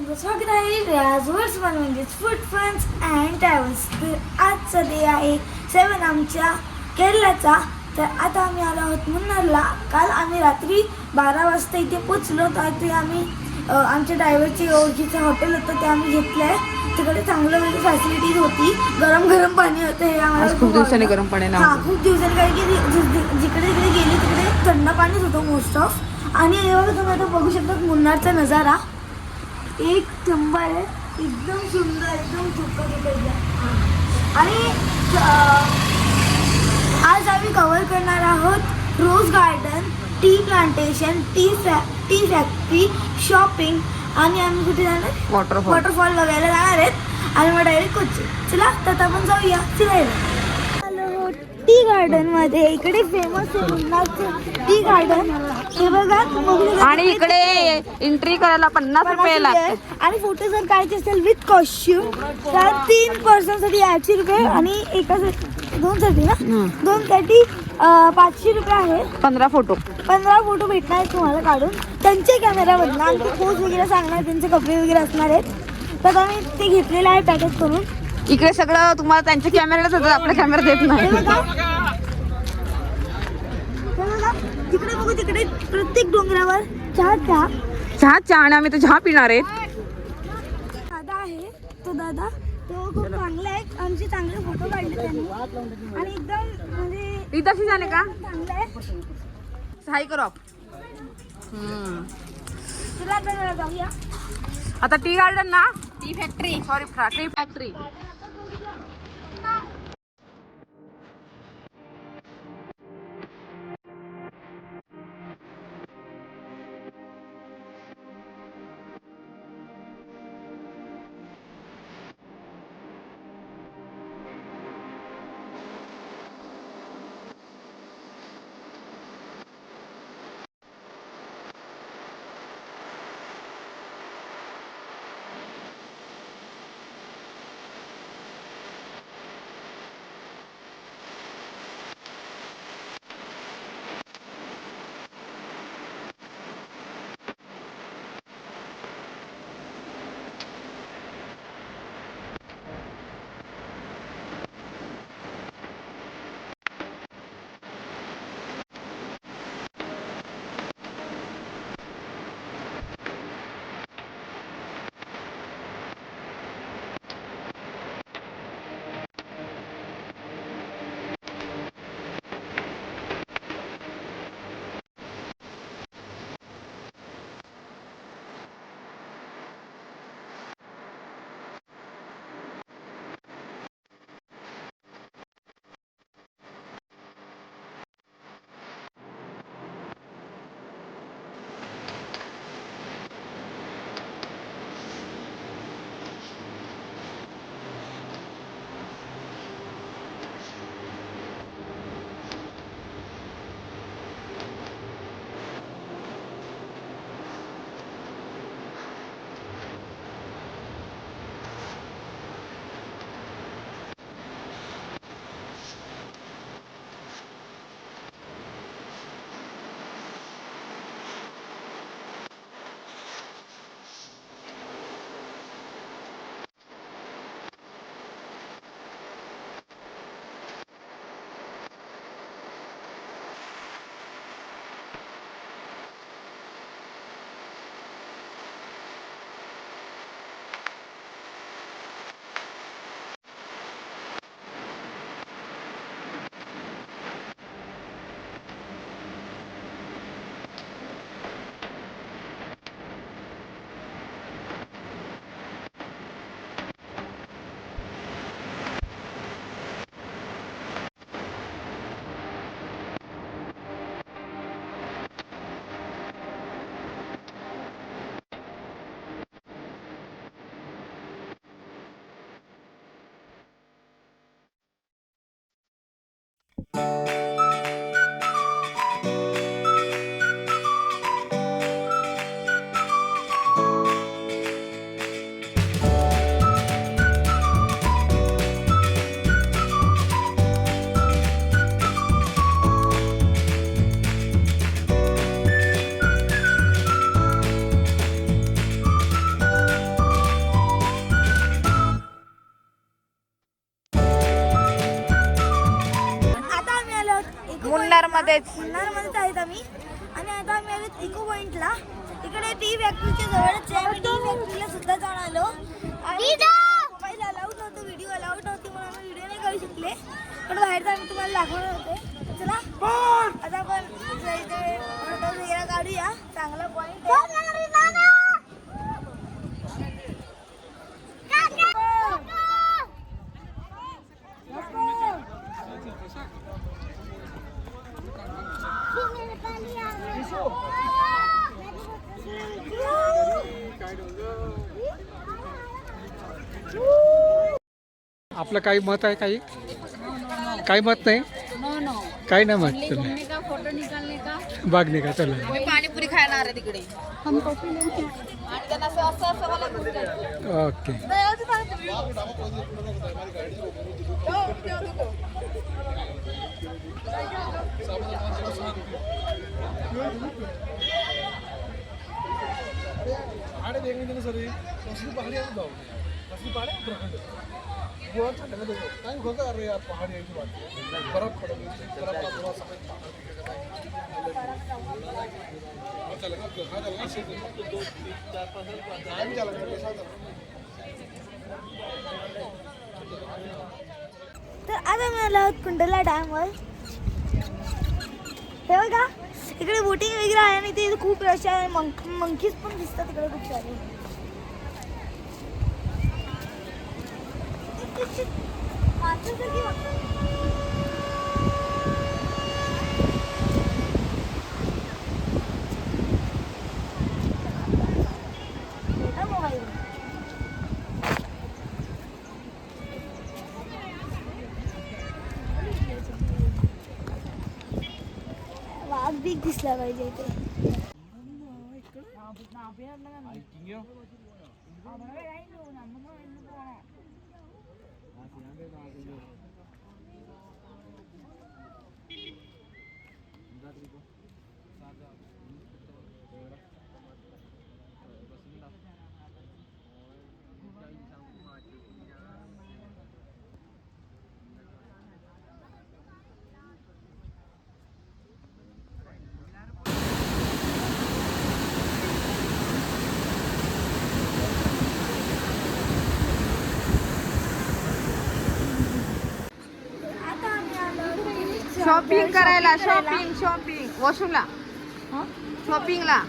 तुमचं स्वागत आहे रियाज वर्स वन म्हणजेच फूड फन्स अँड ट्रॅव्हल्स. तर आजचा डे आहे 7 आमच्या केरळाचा. तर आता आम्ही आलो आहोत मुन्नारला. काल आम्ही रात्री 12 वाजता इथे पोचलो. तर ते आम्ही आमच्या ड्रायव्हरची ओळखीचं हॉटेल होतं ते आम्ही घेतलं आहे. तिकडे चांगलं म्हणजे फॅसिलिटीज होती. गरम गरम पाणी होतं. हे आम्हाला खूप दिवसांनी गरम पाणी ना. हां, खूप दिवसांनी, कारण की जिकडे तिकडे गेली तिकडे थंड पाणीच होतं मोस्ट ऑफ. आणि हे बघा तुम्ही आता बघू शकता मुन्नारचा नजारा एक नंबर आहे. एकदम सुंदर, एकदम झोपा. आणि आज आम्ही कव्हर करणार आहोत rose garden, tea plantation, tea factory, shopping आणि आम्ही कुठे जाणार वॉटरफॉल बघायला जाणार आहेत. आणि मग डायरेक्ट कोची. चला तर आपण जाऊया फिरायला. टी गार्डन मध्ये इकडे फेमस आहे मुन्नारचं टी गार्डन. हे बघा आणि इकडे एंट्री करायला 50 रुपये लागतात. आणि फोटो जर काढायचे असेल विथ कॉस्ट्युम तर 3 पर्सनसाठी 800 रुपये आणि एका दोनसाठी ना दोनसाठी 500 रुपये आहे. 15 फोटो भेटणार आहेत तुम्हाला काढून त्यांच्या कॅमेरामधून. आणखी पोज वगैरे सांगणार, त्यांचे कपडे वगैरे असणार आहेत. तर आम्ही ते घेतलेलं आहे पॅकेज करून. इकडे सगळं तुम्हाला त्यांच्या कॅमेराच होतं, आपल्या कॅमेरा देत नाही. तिकडे बघू, तिकडे प्रत्येक डोंगरावर चहा आणि आम्ही तर चहा पिणार आहेत. दादा आहे तो दादा, तो खूप चांगला आहे. आमचे चांगले फोटो काढले त्यांनी आणि एकदम म्हणजे इथं जाणे का चांगलं आहे. सहाय करो. तुला आता जाऊया. आता टी गार्डन ना, टी फॅक्टरी. मध्येच. मुन्नारमध्येच आहेत आम्ही. आणि आता आम्ही आलो इको पॉइंटला. इकडे टी फॅक्टरीच्या जवळच आहे. आम्ही टी फॅक्टरीला सुद्धा जाऊन आलो. मोबाईल अलाउड नव्हतं, व्हिडिओ अलाउड नव्हती म्हणून आम्ही व्हिडिओ नाही करू शकले. पण बाहेरचं आम्ही तुम्हाला दाखवणार होते. चला आता आपण इथे फोटो वगैरे काढूया. चांगला पॉइंट आहे. आपलं काही मत आहे? काही मत नाही. काही नाही मत. चला फोटो निकालने का बागने का चला. मी पाणीपुरी खायला आहे तिकडे आणि त्यांना असं असं मला बोलतात. ओके. तर आता मी आलो आहोत कुंडला डॅमवर. हे बघा इकडे बोटिंग वगैरे आहे आणि ते खूप रश आहे. मंकीज पण दिसतात तिकडे खूप सारे. माणसासारखी वाटतात. वाघ बिग दिसला पाहिजे इथे. शॉपिंग करायला. शॉपिंग वॉशरूमला शॉपिंगला.